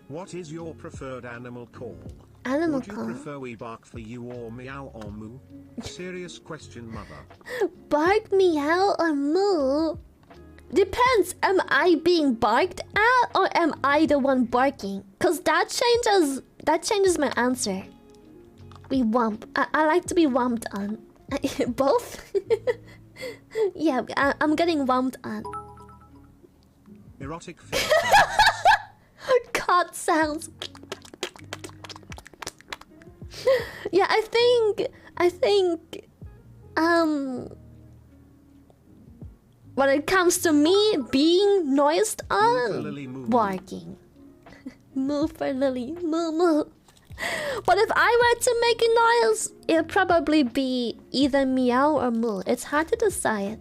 What is your preferred animal call? Animal Would you call. prefer we bark for you or meow or moo? Serious question, mother. Bark, meow, or moo? Depends. Am I being barked at or am I the one barking? Cause that changes my answer. We whomp. I like to be whomped on. Both? Yeah, I'm getting whomped on. Erotic feet. Cut sounds. Yeah, I think when it comes to me being noised on, barking. Moo for Lily, moo moo. But if I were to make a noise, it'd probably be either meow or moo. It's hard to decide.